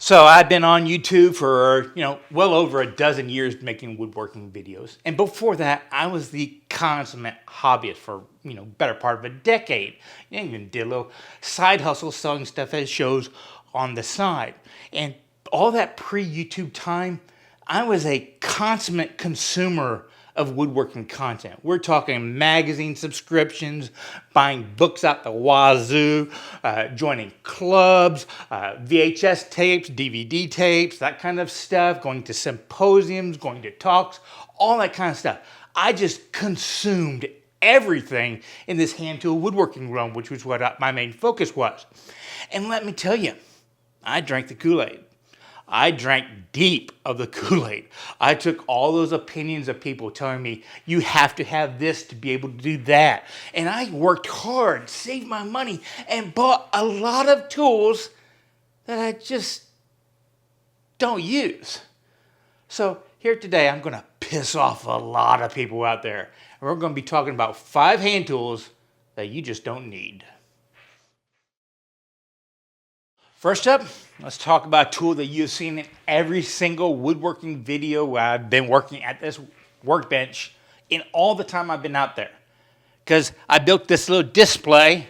So I've been on YouTube for, well over a dozen years making woodworking videos. And before that, I was the consummate hobbyist for, better part of a decade. I even did a little side hustle selling stuff at shows on the side. And all that pre-YouTube time, I was a consummate consumer of woodworking content. We're talking magazine subscriptions, buying books out the wazoo, joining clubs, VHS tapes, DVD tapes, that kind of stuff, going to symposiums, going to talks, all that kind of stuff. I just consumed everything in this hand tool woodworking realm, which was what my main focus was. And let me tell you, I drank the Kool-Aide. I drank deep of the Kool-Aide. I took all those opinions of people telling me, you have to have this to be able to do that. And I worked hard, saved my money, and bought a lot of tools that I just don't use. So here today, I'm gonna piss off a lot of people out there. And we're gonna be talking about 5 hand tools that you just don't need. First up, let's talk about a tool that you've seen in every single woodworking video where I've been working at this workbench in all the time I've been out there. Because I built this little display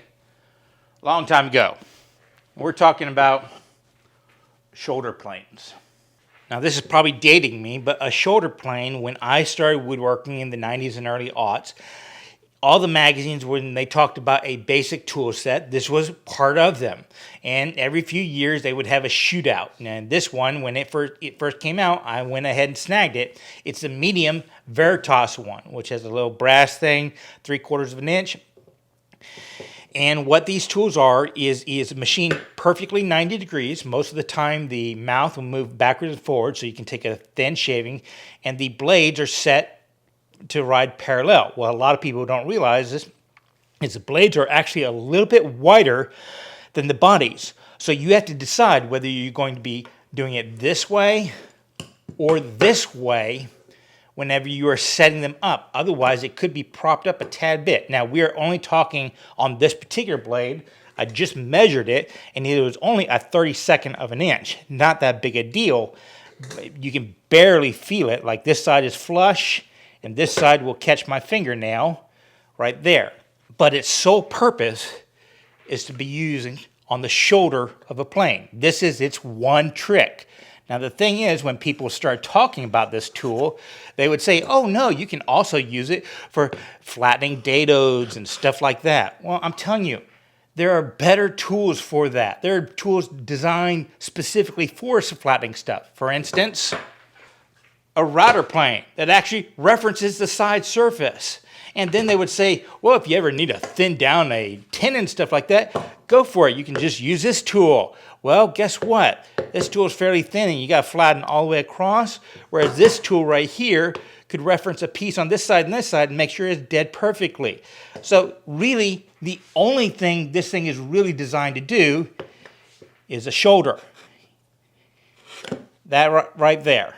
a long time ago. We're talking about shoulder planes. Now this is probably dating me, but a shoulder plane, when I started woodworking in the 90s and early aughts, all the magazines, when they talked about a basic tool set, this was part of them. And every few years, they would have a shootout. And this one, when it first came out, I went ahead and snagged it. It's the medium Veritas one, which has a little brass thing, 3/4 of an inch. And what these tools are is machined perfectly 90 degrees. Most of the time, the mouth will move backwards and forwards, so you can take a thin shaving. And the blades are set to ride parallel. Well, a lot of people don't realize this is the blades are actually a little bit wider than the bodies. So you have to decide whether you're going to be doing it this way or this way whenever you are setting them up. Otherwise, it could be propped up a tad bit. Now, we are only talking on this particular blade. I just measured it, and it was only a 32nd of an inch. Not that big a deal. You can barely feel it. Like this side is flush, and this side will catch my fingernail right there. But its sole purpose is to be using on the shoulder of a plane. This is its one trick. Now the thing is, when people start talking about this tool, they would say, oh no, you can also use it for flattening dadoes and stuff like that. Well, I'm telling you, there are better tools for that. There are tools designed specifically for flattening stuff. For instance, a router plane that actually references the side surface. And then they would say, well, if you ever need to thin down a tin and stuff like that, go for it. You can just use this tool. Well, guess what? This tool is fairly thin and you got to flatten all the way across, whereas this tool right here could reference a piece on this side and this side and make sure it's dead perfectly. So really, the only thing this thing is really designed to do is a shoulder. That right there.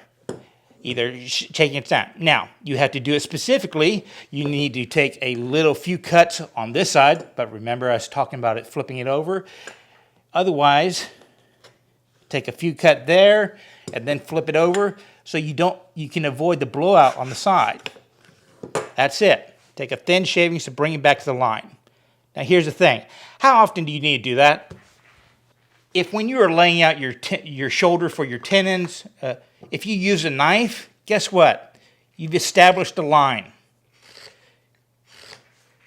Either taking it down. Now, you have to do it specifically. You need to take a little few cuts on this side, but remember I was talking about it flipping it over. Otherwise, take a few cut there and then flip it over so you can avoid the blowout on the side. That's it. Take a thin shavings to bring it back to the line. Now here's the thing. How often do you need to do that? If when you are laying out your shoulder for your tenons, if you use a knife, guess what? You've established a line.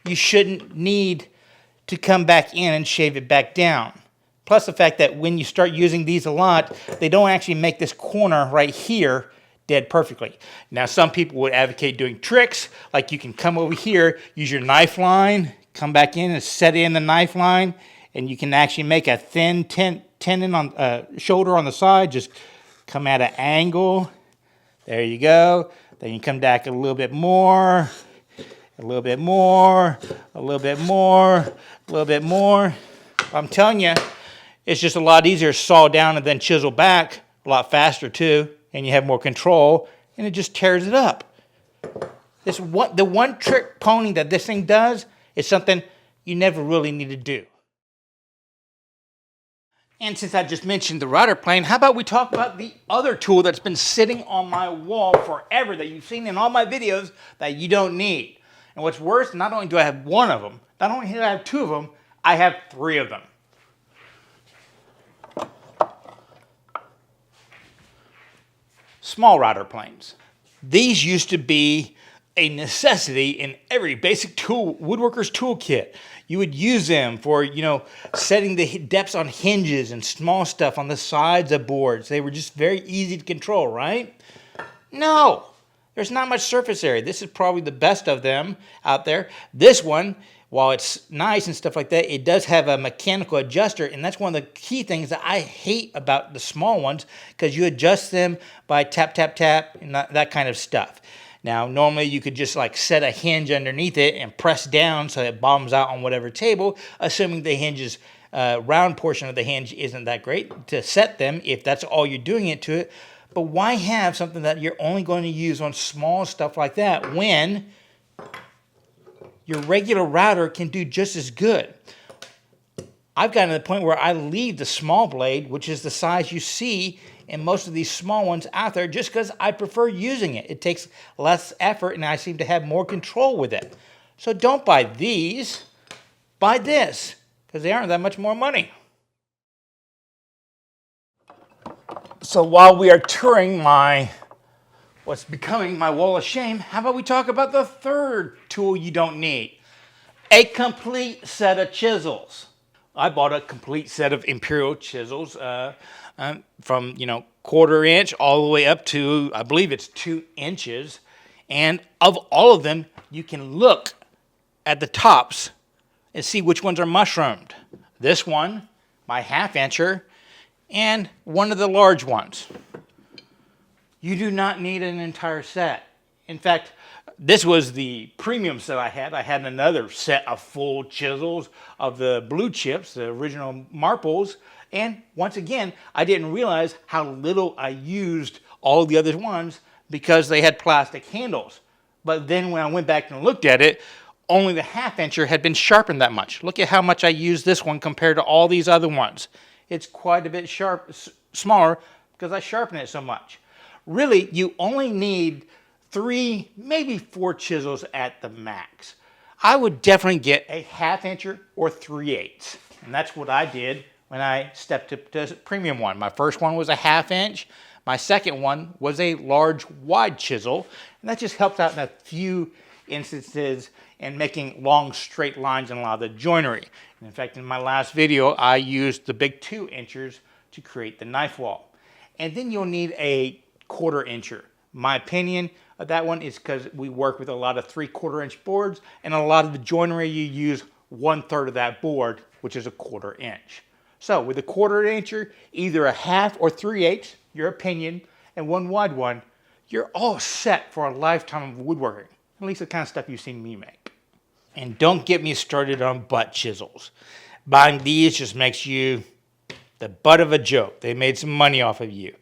You shouldn't need to come back in and shave it back down. Plus the fact that when you start using these a lot, they don't actually make this corner right here dead perfectly. Now some people would advocate doing tricks, like you can come over here, use your knife line, come back in and set in the knife line, and you can actually make a thin tendon on shoulder on the side. Just come at an angle. There you go. Then you come back a little bit more, a little bit more, a little bit more, a little bit more. I'm telling you, it's just a lot easier to saw down and then chisel back, a lot faster too, and you have more control, and it just tears it up. The one trick pony that this thing does is something you never really need to do. And since I just mentioned the router plane, how about we talk about the other tool that's been sitting on my wall forever that you've seen in all my videos that you don't need. And what's worse, not only do I have one of them, not only do I have two of them, I have three of them. Small router planes. These used to be a necessity in every basic tool, woodworker's toolkit. You would use them for, setting the depths on hinges and small stuff on the sides of boards. They were just very easy to control, right? No, there's not much surface area. This is probably the best of them out there. This one, while it's nice and stuff like that, it does have a mechanical adjuster, and that's one of the key things that I hate about the small ones, because you adjust them by tap, tap, tap, and that kind of stuff. Now, normally you could just like set a hinge underneath it and press down so it bottoms out on whatever table, assuming the hinge's round portion of the hinge isn't that great to set them if that's all you're doing it to it. But why have something that you're only going to use on small stuff like that when your regular router can do just as good? I've gotten to the point where I leave the small blade, which is the size you see in most of these small ones out there, just because I prefer using it. It takes less effort and I seem to have more control with it. So don't buy these, buy this, because they aren't that much more money. So while we are touring what's becoming my wall of shame, how about we talk about the third tool you don't need? A complete set of chisels. I bought a complete set of imperial chisels from, 1/4 inch all the way up to, I believe it's 2 inches. And of all of them, you can look at the tops and see which ones are mushroomed. This one, my 1/2 incher, and one of the large ones. You do not need an entire set. In fact, this was the premium set I had. I had another set of full chisels of the blue chips, the original marbles. And once again, I didn't realize how little I used all the other ones because they had plastic handles. But then when I went back and looked at it, only the 1/2 incher had been sharpened that much. Look at how much I used this one compared to all these other ones. It's quite a bit smaller because I sharpened it so much. Really, you only need 3, maybe 4 chisels at the max. I would definitely get a 1/2 incher or 3/8. And that's what I did when I stepped up to the premium one. My first one was a 1/2 inch. My second one was a large wide chisel. And that just helps out in a few instances in making long straight lines in a lot of the joinery. And in fact, in my last video, I used the big 2 inchers to create the knife wall. And then you'll need a 1/4 incher. My opinion of that one is because we work with a lot of 3/4 inch boards, and a lot of the joinery you use 1/3 of that board, which is a 1/4 inch. So with a 1/4 incher, either a 1/2 or 3/8, your opinion, and one wide one, you're all set for a lifetime of woodworking. At least the kind of stuff you've seen me make. And don't get me started on butt chisels. Buying these just makes you the butt of a joke. They made some money off of you.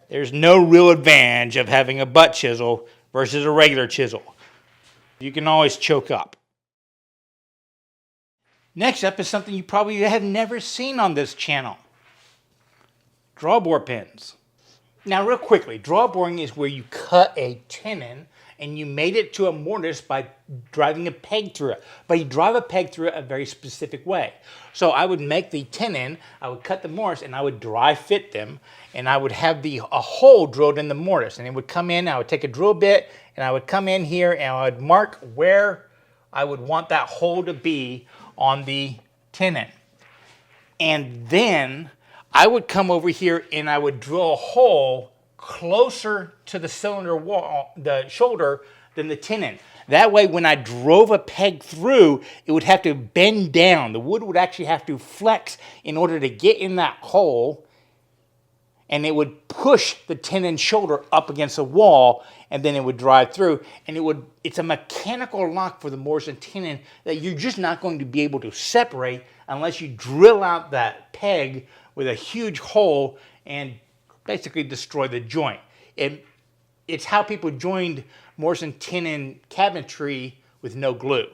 There's no real advantage of having a butt chisel versus a regular chisel. You can always choke up. Next up is something you probably have never seen on this channel. Drawboard pins. Now real quickly, drawboarding is where you cut a tenon and you made it to a mortise by driving a peg through it. But you drive a peg through it a very specific way. So I would make the tenon, I would cut the mortise, and I would dry fit them, and I would have a hole drilled in the mortise. And it would come in, I would take a drill bit, and I would come in here, and I would mark where I would want that hole to be on the tenon. And then I would come over here, and I would drill a hole closer to the cylinder wall, the shoulder, than the tenon. That way, when I drove a peg through, it would have to bend down. The wood would actually have to flex in order to get in that hole, and it would push the tenon shoulder up against the wall, and then it would drive through. And it's a mechanical lock for the mortise and tenon that you're just not going to be able to separate unless you drill out that peg with a huge hole and basically destroy the joint. It's how people joined mortise and tenon cabinetry with no glue.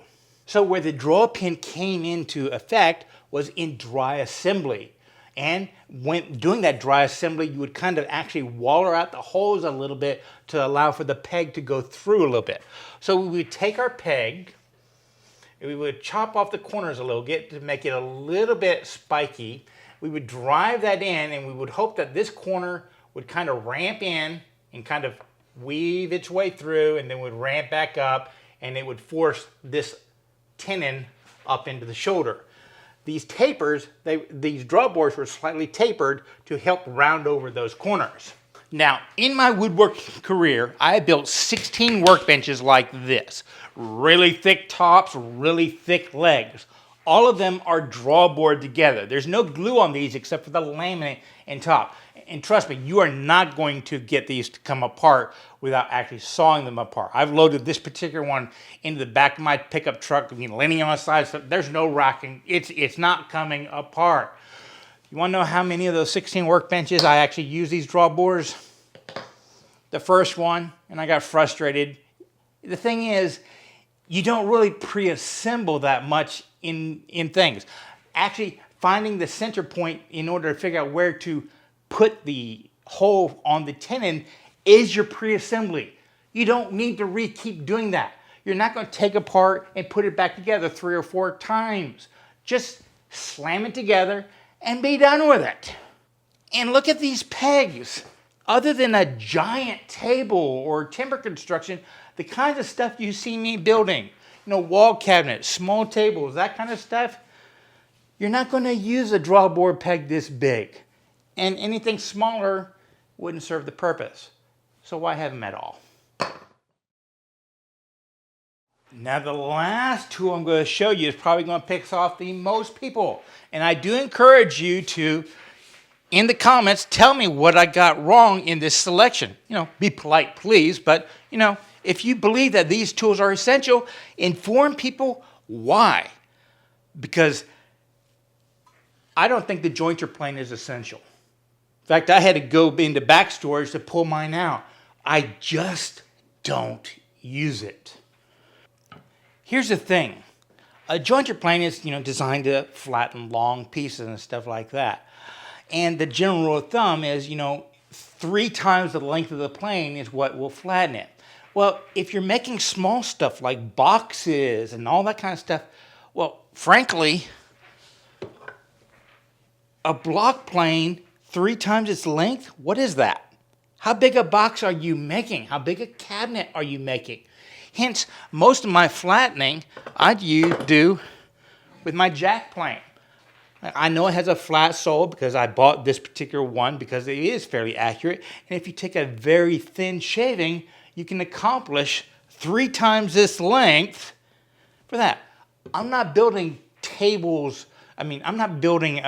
So where the draw pin came into effect was in dry assembly. And when doing that dry assembly, you would kind of actually waller out the holes a little bit to allow for the peg to go through a little bit. So we would take our peg, and we would chop off the corners a little bit to make it a little bit spiky. We would drive that in, and we would hope that this corner would kind of ramp in and kind of weave its way through, and then would ramp back up, and it would force this tenon up into the shoulder. These tapers, these drawboards were slightly tapered to help round over those corners. Now, in my woodworking career, I built 16 workbenches like this. Really thick tops, really thick legs. All of them are drawboard together. There's no glue on these except for the laminate and top. And trust me, you are not going to get these to come apart without actually sawing them apart. I've loaded this particular one into the back of my pickup truck, leaning on the side, so there's no rocking. It's not coming apart. You want to know how many of those 16 workbenches I actually use these drawboards? The first one, and I got frustrated. The thing is, you don't really pre-assemble that much in things. Actually, finding the center point in order to figure out where to put the hole on the tenon is your pre-assembly. You don't need to keep doing that. You're not going to take apart and put it back together 3 or 4 times. Just slam it together and be done with it. And look at these pegs. Other than a giant table or timber construction, the kinds of stuff you see me building, wall cabinets, small tables, that kind of stuff, you're not going to use a drawboard peg this big. And anything smaller wouldn't serve the purpose. So why have them at all? Now the last tool I'm going to show you is probably going to piss off the most people. And I do encourage you to, in the comments, tell me what I got wrong in this selection. Be polite, please. But, if you believe that these tools are essential, inform people why. Because I don't think the jointer plane is essential. In fact, I had to go into back storage to pull mine out. I just don't use it. Here's the thing. A jointer plane is, designed to flatten long pieces and stuff like that. And the general rule of thumb is, 3 times the length of the plane is what will flatten it. Well, if you're making small stuff like boxes and all that kind of stuff, well, frankly, a block plane 3 times its length, what is that? How big a box are you making? How big a cabinet are you making? Hence, most of my flattening I do with my jack plane. I know it has a flat sole because I bought this particular one because it is fairly accurate. And if you take a very thin shaving, you can accomplish 3 times this length for that. I'm not building tables. I'm not building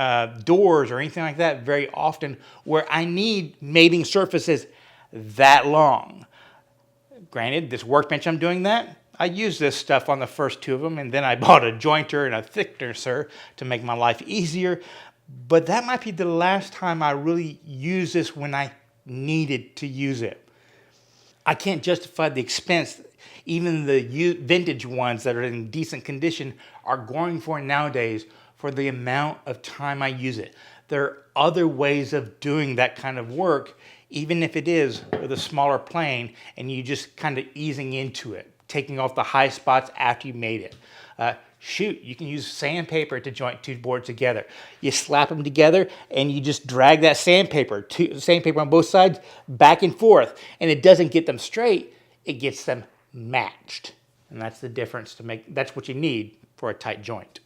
doors or anything like that very often where I need mating surfaces that long. Granted, this workbench I'm doing that, I used this stuff on the first 2 of them, and then I bought a jointer and a thicknesser to make my life easier. But that might be the last time I really use this when I needed to use it. I can't justify the expense. Even the vintage ones that are in decent condition are going for nowadays for the amount of time I use it. There are other ways of doing that kind of work, even if it is with a smaller plane and you just kind of easing into it, taking off the high spots after you made it. Shoot, you can use sandpaper to joint 2 boards together. You slap them together and you just drag that sandpaper on both sides back and forth. And it doesn't get them straight, it gets them matched. And that's the difference that's what you need for a tight joint.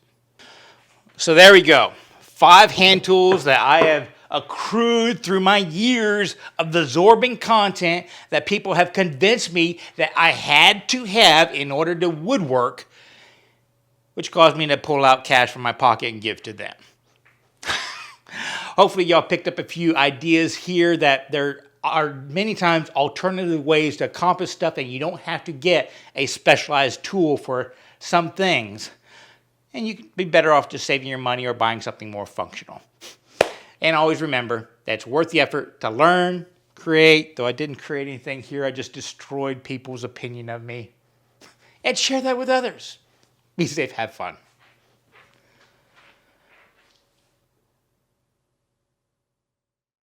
So there we go. 5 hand tools that I have accrued through my years of absorbing content that people have convinced me that I had to have in order to woodwork, which caused me to pull out cash from my pocket and give to them. Hopefully y'all picked up a few ideas here that there are many times alternative ways to accomplish stuff and you don't have to get a specialized tool for some things. And you can be better off just saving your money or buying something more functional. And always remember, that's worth the effort to learn, create, though I didn't create anything here, I just destroyed people's opinion of me. And share that with others. Be safe, have fun.